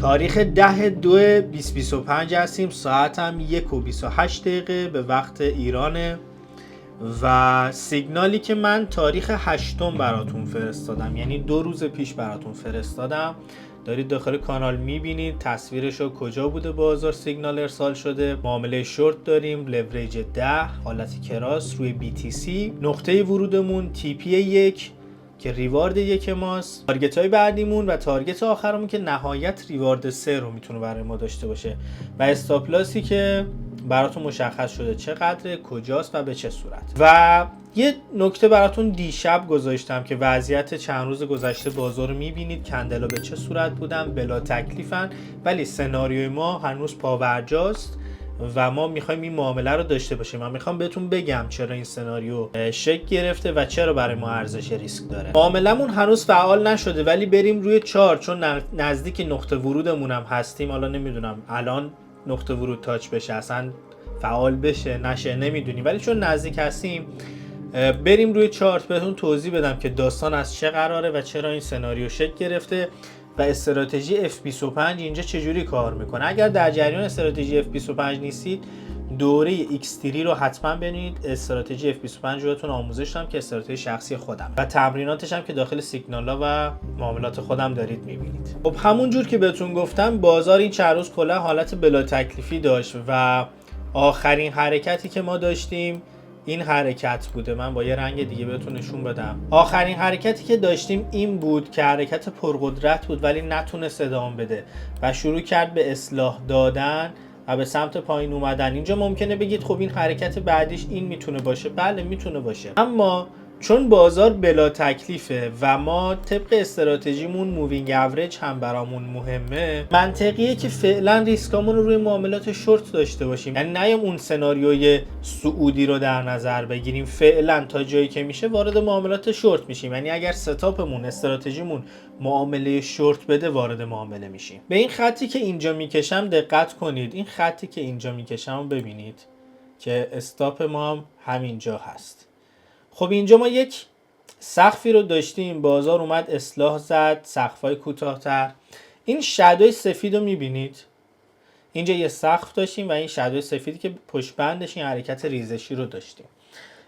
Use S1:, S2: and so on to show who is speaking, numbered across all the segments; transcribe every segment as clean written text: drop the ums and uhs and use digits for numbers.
S1: تاریخ 10/2/2025 هستیم. ساعت هم 1:28 به وقت ایرانه و سیگنالی که من تاریخ 8 براتون فرستادم، یعنی 2 روز پیش براتون فرستادم، دارید داخل کانال میبینید تصویرشو کجا بوده بازار سیگنال ارسال شده. معامله شورت داریم، لوریج 10 حالت کراس روی BTC. نقطه ورودمون TP 1 که ریوارد 1 ماست. تارگت های بعدیمون و تارگت آخرمون که نهایت ریوارد 3 رو میتونه برای ما داشته باشه و استاپ لاسی که براتون مشخص شده چقدر، کجاست و به چه صورت. و یه نکته براتون دیشب گذاشتم که وضعیت چند روز گذشته بازار رو میبینید، کندلا به چه صورت بودن، بلا تکلیفن، ولی سناریوی ما هنوز پاورجاست و ما میخوایم این معامله رو داشته باشیم. من میخوام بهتون بگم چرا این سناریو شکل گرفته و چرا برای ما ارزش ریسک داره. معامله‌مون هنوز فعال نشده ولی بریم روی چارت، چون نزدیک نقطه ورودمون هم هستیم. حالا نمیدونم الان نقطه ورود تاچ بشه، اصلا فعال بشه نشه نمیدونیم، ولی چون نزدیک هستیم بریم روی چارت بهتون توضیح بدم که داستان از چه قراره و چرا این سناریو شکل گرفته و استراتژی F25 اینجا چجوری کار میکنه. اگر در جریان استراتژی F25 نیستید، دوره X3 رو حتما ببینید. استراتژی F25 رو بهتون آموزش دادم که استراتژی شخصی خودم و تمریناتش هم که داخل سیگنالا و معاملات خودم دارید میبینید. خب همون جور که بهتون گفتم بازار این چند روز کلا حالت بلا تکلیفی داشت و آخرین حرکتی که ما داشتیم این حرکت بوده. من با یه رنگ دیگه بهتون نشون بدم. آخرین حرکتی که داشتیم این بود که حرکت پرقدرت بود ولی نتونست ادامه بده و شروع کرد به اصلاح دادن و به سمت پایین اومدن. اینجا ممکنه بگید خب این حرکت بعدیش این میتونه باشه. بله میتونه باشه، اما چون بازار بلا تکلیفه و ما طبق استراتژیمون مووینگ اوریج هم برامون مهمه، منطقیه که فعلا ریسکامون رو روی معاملات شورت داشته باشیم. یعنی نیم اون سناریوی سعودی رو در نظر بگیریم، فعلا تا جایی که میشه وارد معاملات شورت میشیم. یعنی اگر ستاپمون استراتژیمون معامله شورت بده وارد معامله میشیم. به این خطی که اینجا میکشم دقت کنید. این خطی که اینجا میکشم ببینید که استاپ ما هم همینجا هست. خب اینجا ما یک سقفی رو داشتیم، بازار اومد اصلاح زد، سقف‌های کوتاه‌تر. این شادوی سفید رو می‌بینید؟ اینجا یه سقف داشتیم و این شادوی سفیدی که پشت بندش این حرکت ریزشی رو داشتیم.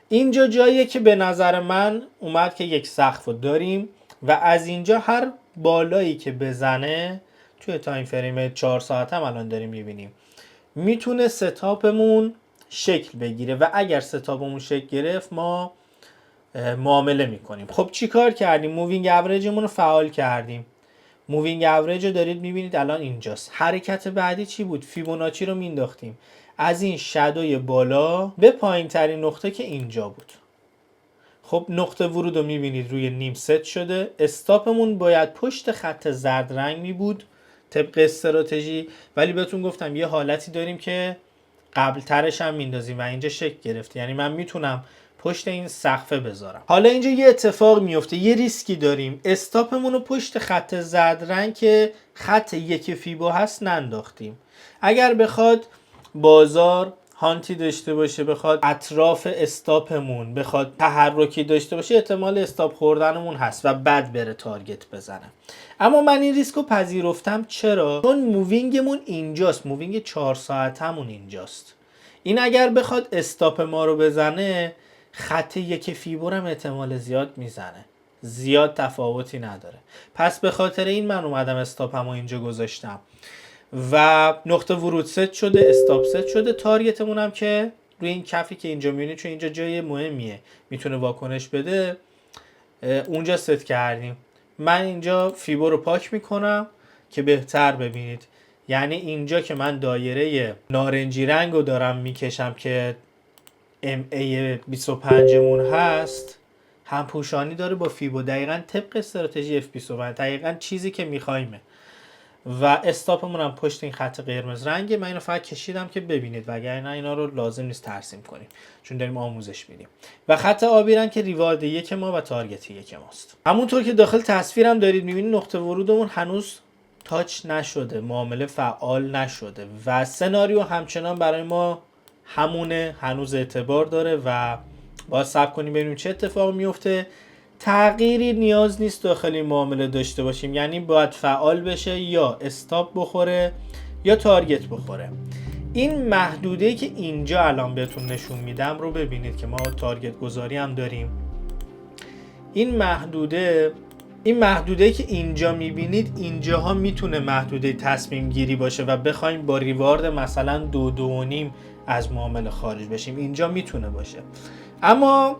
S1: اینجا جاییه که به نظر من اومد که یک سقف رو داریم و از اینجا هر بالایی که بزنه توی تایم فریم 4 ساعت هم الان داریم می‌بینیم میتونه ستاپمون شکل بگیره و اگر ستاپمون شکل گرفت ما معامله میکنیم. خب چی کار کردیم؟ مووینگ اوریجمون رو فعال کردیم. مووینگ اوریج رو دارید میبینید الان اینجاست. حرکت بعدی چی بود؟ فیبوناچی رو مینداختیم از این شادوی بالا به پایین ترین نقطه که اینجا بود. خب نقطه ورود رو میبینید روی نیم ست شده. استاپمون باید پشت خط زرد رنگ میبود طبق استراتژی، ولی بهتون گفتم یه حالتی داریم که قبل ترش هم میندازیم و اینجا شکل گرفته. یعنی من میتونم پشت این سقفه بذارم. حالا اینجا یه اتفاق میفته، یه ریسکی داریم. استاپمون رو پشت خط زرد رنگ که خط 1 فیبو هست ننداختیم. اگر بخواد بازار هانتی داشته باشه، بخواد اطراف استاپمون بخواد تحرکی داشته باشه، احتمال استاپ خوردنمون هست و بعد بره تارگت بزنه. اما من این ریسکو پذیرفتم. چرا؟ چون مووینگمون اینجاست، مووینگ 4 ساعتمون اینجاست. این اگر بخواد استاپ ما رو بزنه، خط 1 فیبو هم احتمال زیاد میزنه. زیاد تفاوتی نداره. پس به خاطر این من اومدم استاپمو اینجا گذاشتم و نقطه ورود ست شده، استاپ ست شده. تارگتمون هم که روی این کفی که اینجا میبینید، چون اینجا جای مهمیه میتونه واکنش بده، اونجا ست کردیم. من اینجا فیبو رو پاک میکنم که بهتر ببینید. یعنی اینجا که من دایره نارنجی رنگ رو دارم میکشم که MA25 مون هست، هم پوشانی داره با فیبو، دقیقاً طبق استراتژی F25، دقیقاً چیزی که میخوایمه. و استاپمون هم پشت این خط قرمز رنگه. من اینو فقط کشیدم که ببینید، وگرنه اینا رو لازم نیست ترسیم کنیم چون داریم آموزش میدیم. و خط آبی رنگ که ریوارد 1 ما و تارگت 1 ماست. همونطور که داخل تصویرم دارید میبینید نقطه ورودمون هنوز تاچ نشده، معامله فعال نشده و سناریو همچنان برای ما همونه، هنوز اعتبار داره و باید صبر کنیم ببینیم چه اتفاقی میفته. تغییری نیاز نیست داخل این معامله داشته باشیم، یعنی باید فعال بشه یا استاپ بخوره یا تارگت بخوره. این محدوده‌ای که اینجا الان بهتون نشون میدم رو ببینید که ما تارگت گذاری هم داریم. این محدوده که اینجا میبینید، اینجاها میتونه محدوده تصمیم گیری باشه و بخوایم با ریوارد مثلا 2.5 از معامله خارج بشیم، اینجا میتونه باشه. اما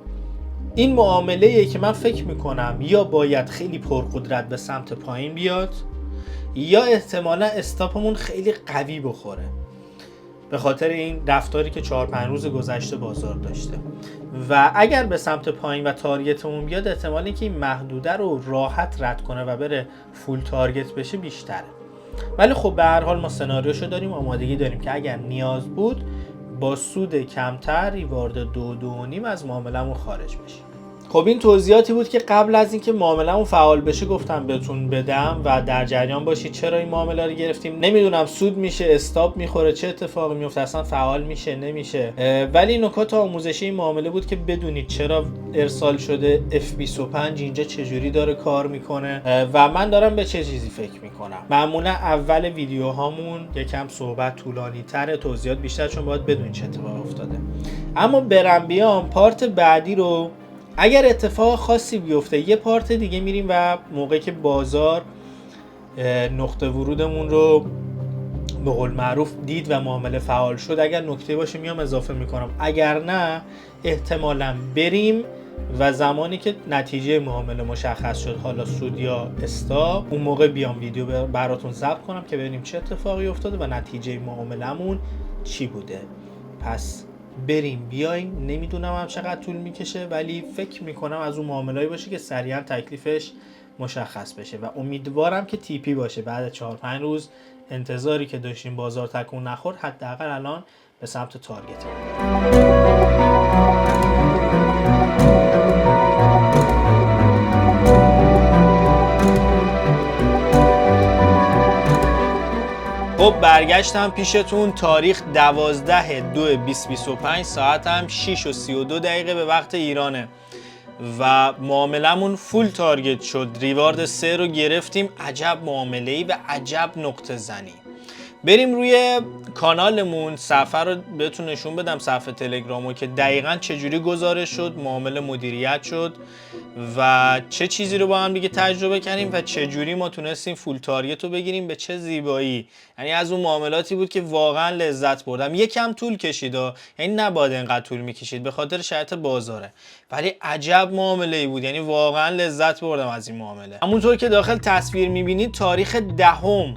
S1: این معامله‌ایه که من فکر میکنم یا باید خیلی پرقدرت به سمت پایین بیاد یا احتمالا استاپمون خیلی قوی بخوره به خاطر این رفتاری که 4-5 روز گذشته بازار داشته. و اگر به سمت پایین و تارگتمون بیاد، احتمال اینکه این محدوده رو راحت رد کنه و بره فول تارگت بشه بیشتره. ولی خب به هر حال ما سناریوشو داریم، آمادگی داریم که اگر نیاز بود با سود کمتر ریوارد 2.5 از معامله‌مون خارج بشیم. خب این توضیحاتی بود که قبل از اینکه معامله‌مون فعال بشه گفتم بهتون بدم و در جریان باشید چرا این معامله رو گرفتیم. نمیدونم سود میشه، استاپ میخوره، چه اتفاقی میفته، اصلا فعال میشه نمیشه، ولی نکات آموزشی این معامله بود که بدونید چرا ارسال شده، F25 اینجا چجوری داره کار میکنه و من دارم به چه چیزی فکر میکنم. معمولا اول ویدیوهامون یکم صحبت طولانی تره، توضیحات بیشتر، چون باید بدونید چه اتفاقی افتاده. اما برم بیام پارت بعدی رو، اگر اتفاق خاصی بیفته یه پارت دیگه میریم و موقعی که بازار نقطه ورودمون رو به قول معروف دید و معامله فعال شد، اگر نکته باشه میام اضافه میکنم، اگر نه احتمالاً بریم و زمانی که نتیجه معامله مشخص شد، حالا سود یا استاپ، اون موقع بیام ویدیو براتون ضبط کنم که ببینیم چه اتفاقی افتاده و نتیجه معاملهمون چی بوده. پس بریم بیایم، نمیدونم هم چقدر طول میکشه، ولی فکر میکنم از اون معامله‌ای باشه که سریعا تکلیفش مشخص بشه و امیدوارم که تیپی باشه. بعد 4-5 روز انتظاری که داشتیم بازار تکون نخورد، حداقل الان به سمت تارگت. خب برگشتم پیشتون. تاریخ 12/2/2025، ساعت هم 6:32 به وقت ایرانه و معاملمون فول تارگت شد. ریوارد 3 رو گرفتیم. عجب معامله‌ای و عجب نقطه زنی. بریم روی کانالمون، صفحه رو بهتون نشون بدم، صفحه تلگرامو، که دقیقاً چجوری گزارش شد، معامله مدیریت شد و چه چیزی رو با هم دیگه تجربه کردیم و چجوری ما تونستیم فول تارگت رو بگیریم به چه زیبایی. یعنی از اون معاملاتی بود که واقعا لذت بردم. یکم طول کشید، یعنی نباید اینقدر طول میکشید به خاطر شرایط بازاره، ولی عجب معامله‌ای بود، یعنی واقعا لذت بردم از این معامله. همونطور که داخل تصویر میبینید تاریخ 10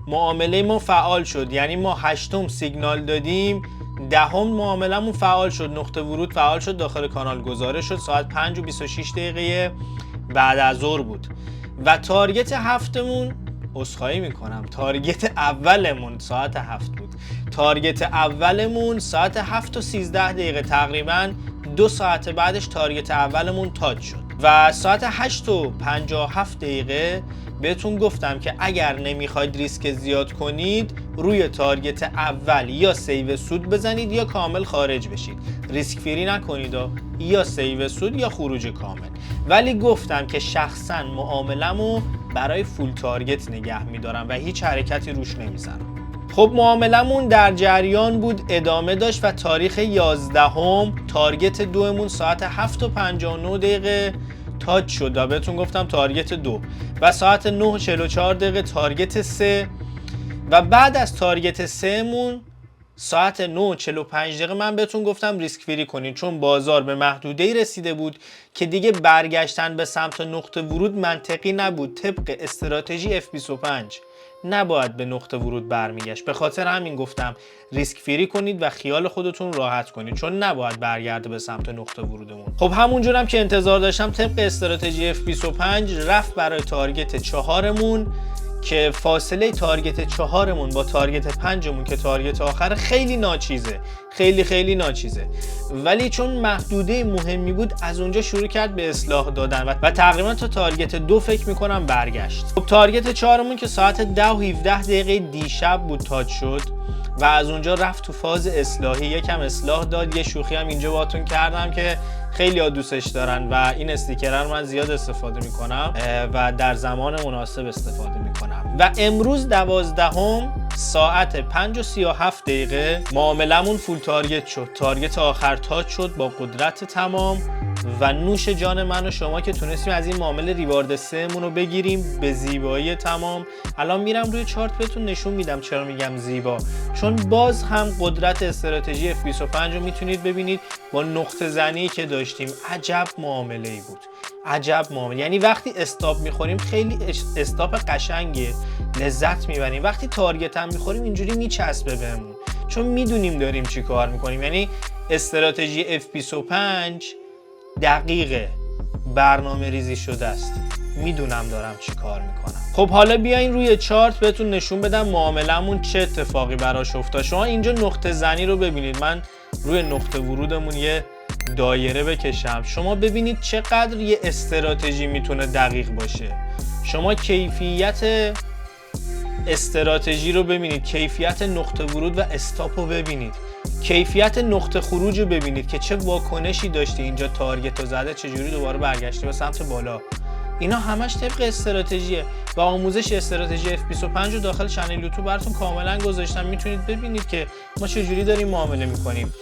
S1: معامله ما فعال شد، یعنی ما 8 سیگنال دادیم، 10 معامله‌مون فعال شد، نقطه ورود فعال شد، داخل کانال گزارش شد، ساعت 5:26 بعد از ظهر بود و تارگت هفتمون، عذرخواهی میکنم، تارگت اولمون ساعت 7 بود. تارگت اولمون ساعت 7:13 تقریبا 2 ساعت بعدش تارگت اولمون تاچ شد و ساعت 8:57 بهتون گفتم که اگر نمیخواید ریسک زیاد کنید، روی تارگت اول یا سیو سود بزنید یا کامل خارج بشید. ریسک فری نکنید، یا سیو سود یا خروج کامل. ولی گفتم که شخصا معامله‌مو برای فول تارگت نگه میدارم و هیچ حرکتی روش نمیزنم. خب معامله‌مون در جریان بود، ادامه داشت و تاریخ 11 تارگت 2مون ساعت 7:59 تاچ شد و بهتون گفتم تارگت 2 و ساعت 9:44 تارگت 3 و بعد از تارگت 3 مون ساعت 9:45 من بهتون گفتم ریسک فری کنید، چون بازار به محدوده‌ای رسیده بود که دیگه برگشتن به سمت نقطه ورود منطقی نبود. طبق استراتژی F25 نباید به نقطه ورود برمیگشت. به خاطر همین گفتم ریسک فری کنید و خیال خودتون راحت کنید، چون نباید برگرده به سمت نقطه ورودمون. خب همونجورم که انتظار داشتم، طبق استراتژی F25 رفت برای تارگت 4مون که فاصله تارگت 4مون با تارگت 5مون که تارگت آخر خیلی ناچیزه، خیلی ناچیزه، ولی چون محدوده مهمی بود از اونجا شروع کرد به اصلاح دادن و تقریبا تا تارگت 2 فکر میکنم برگشت. خب تارگت 4مون که ساعت 10:17 دیشب بود تاچ شد و از اونجا رفت تو فاز اصلاحی، یکم اصلاح داد. یه شوخی هم اینجا باهاتون کردم که خیلی ها دوستش دارن و این استیکر رو من زیاد استفاده میکنم و در زمان مناسب استفاده میکنم. و امروز 12 ساعت 5:37 معاملمون فول تارگت شد. تارگت آخر تاچ شد با قدرت تمام و نوش جان من و شما که تونستیم از این معامله ریوارد 3 مون رو بگیریم به زیبایی تمام. الان میرم روی چارت بهتون نشون میدم چرا میگم زیبا، چون باز هم قدرت استراتژی F25 رو میتونید ببینید با نقطه زنی که داشتیم. عجب معامله ای بود، عجب معامله. یعنی وقتی استاپ میخوریم خیلی استاپ قشنگه، لذت میبریم. وقتی تارگت هم میخوریم اینجوری میچسبه بهمون، چون میدونیم داریم چی کار میکنیم. یعنی استراتژی F25 دقیقه برنامه ریزی شده است، میدونم دارم چی کار میکنم. خب حالا بیاین روی چارت بهتون نشون بدم معاملمون چه اتفاقی براش افتاد. شما اینجا نقطه زنی رو ببینید، من روی نقطه ورودمون یه دایره بکشم، شما ببینید چقدر یه استراتژی میتونه دقیق باشه. شما کیفیت استراتژی رو ببینید، کیفیت نقطه ورود و استاپ رو ببینید، کیفیت نقطه خروج رو ببینید که چه واکنشی داشته. اینجا تارگت رو زده چجوری دوباره برگشته به سمت بالا. اینا همش طبق استراتژیه و آموزش استراتژی F25 رو داخل کانال یوتیوب براتون کاملا گذاشتم، میتونید ببینید که ما چجوری داریم معامله میکنیم.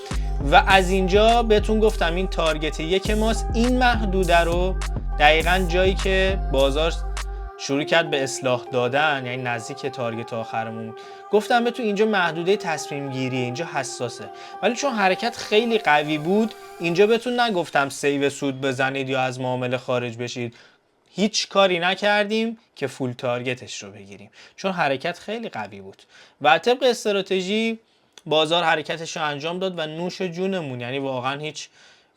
S1: و از اینجا بهتون گفتم این تارگت یک ماست. این محدوده رو دقیقاً جایی که بازار شروع کرد به اصلاح دادن، یعنی نزدیک تارگت آخرمون، گفتم بهتون اینجا محدوده تصمیم گیریه، اینجا حساسه. ولی چون حرکت خیلی قوی بود اینجا بهتون نگفتم سیو سود بزنید یا از معامله خارج بشید. هیچ کاری نکردیم که فول تارگتش رو بگیریم چون حرکت خیلی قوی بود و طبق استراتژی بازار حرکتش رو انجام داد و نوش جونمون. یعنی واقعا هیچ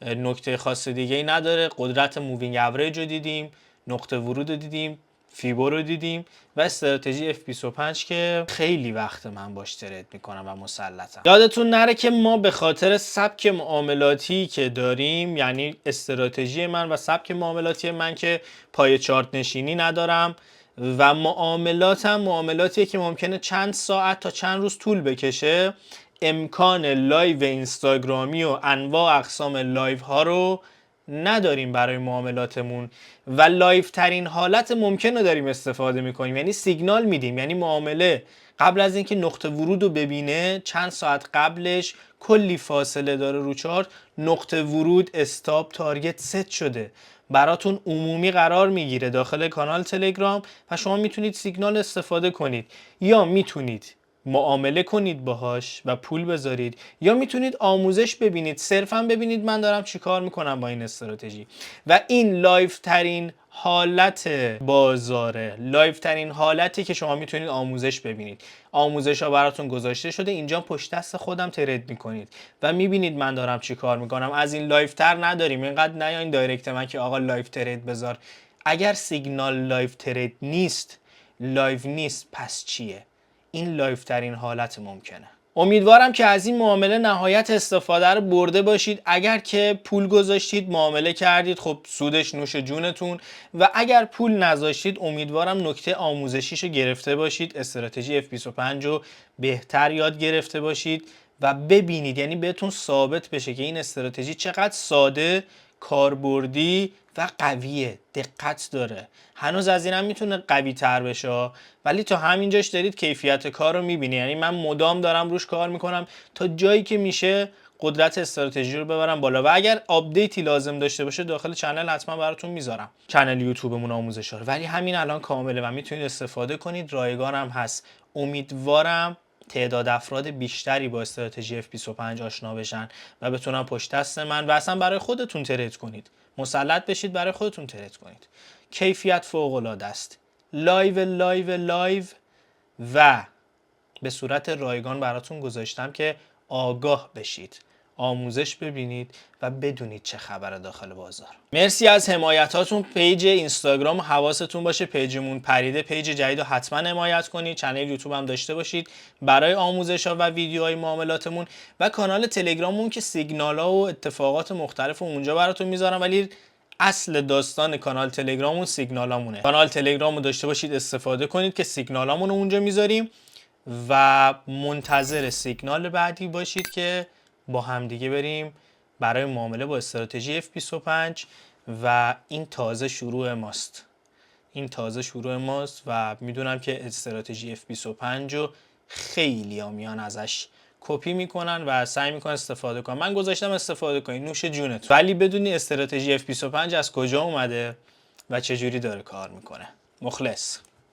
S1: نکته خاص دیگه ای نداره. قدرت مووینگ اوریج رو دیدیم، نقطه ورود رو دیدیم، فیبو رو دیدیم و استراتژی F25 که خیلی وقت من باش ترید میکنم و مسلطم. یادتون نره که ما به خاطر سبک معاملاتی که داریم، یعنی استراتژی من و سبک معاملاتی من که پای چارت نشینی ندارم و معاملاتم معاملاتیه که ممکنه چند ساعت تا چند روز طول بکشه، امکان لایو اینستاگرامی و انواع اقسام لایو ها رو نداریم برای معاملاتمون و لایو ترین حالت ممکن رو داریم استفاده میکنیم. یعنی سیگنال میدیم، یعنی معامله قبل از اینکه نقطه ورود رو ببینه چند ساعت قبلش کلی فاصله داره رو چارت، نقطه ورود، استاپ، تارگت ست شده براتون عمومی قرار میگیره داخل کانال تلگرام و شما میتونید سیگنال استفاده کنید یا میتونید معامله کنید باهاش و پول بذارید یا میتونید آموزش ببینید، صرفا ببینید من دارم چیکار میکنم با این استراتژی. و این لایو ترین حالت بازاره، لایو ترین حالتی که شما میتونید آموزش ببینید. آموزش ها براتون گذاشته شده، اینجا پشت دست خودم ترید میکنید و میبینید من دارم چیکار میکنم. از این لایو تر نداریم. اینقدر نیاین دایرکت من که آقا لایو ترید بذار. اگر سیگنال لایو ترید نیست، لایو نیست، پس چیه؟ این لایو ترین حالت ممکنه. امیدوارم که از این معامله نهایت استفاده رو برده باشید. اگر که پول گذاشتید معامله کردید، خب سودش نوش جونتون و اگر پول نذاشتید امیدوارم نکته آموزشیشو گرفته باشید، استراتژی F25 رو بهتر یاد گرفته باشید و ببینید، یعنی بهتون ثابت بشه که این استراتژی چقدر ساده، کاربردی و قویه، دقت داره. هنوز از این هم میتونه قوی تر بشه ولی تا همینجاش دارید کیفیت کار رو میبینی. یعنی من مدام دارم روش کار میکنم تا جایی که میشه قدرت استراتژی رو ببرم بالا و اگر آپدیتی لازم داشته باشه داخل چنل حتما براتون میذارم، چنل یوتیوبمون آموزشا رو. ولی همین الان کامله و میتونید استفاده کنید، رایگان هم هست. امیدوارم تعداد افراد بیشتری با استراتژی F25 آشنا بشن و بتونن پشت دست من و اصلا برای خودتون ترید کنید، مسلط بشید برای خودتون ترید کنید. کیفیت فوق العاده است. لایو و به صورت رایگان براتون گذاشتم که آگاه بشید، آموزش ببینید و بدونید چه خبره داخل بازار. مرسی از حمایتاتون. پیج اینستاگرام حواستون باشه، پیجمون پریده، پیج جدید رو حتما حمایت کنید. چنل یوتیوب هم داشته باشید برای آموزش ها و ویدیوهای معاملاتمون و کانال تلگراممون که سیگنال ها و اتفاقات مختلف اونجا براتون میذارم. ولی اصل داستان کانال تلگراممون سیگنالامونه. کانال تلگرامو داشته باشید، استفاده کنید که سیگنالامون رو اونجا میذاریم و منتظر سیگنال بعدی باشید که با همدیگه بریم برای معامله با استراتژی F25 و این تازه شروع ماست و میدونم که استراتژی F25 رو خیلی ها میان ازش کپی میکنن و سعی میکنن استفاده کنن. من گذاشتم استفاده کنید، نوش جونت، ولی بدونی استراتژی F25 از کجا اومده و چجوری داره کار میکنه. مخلص.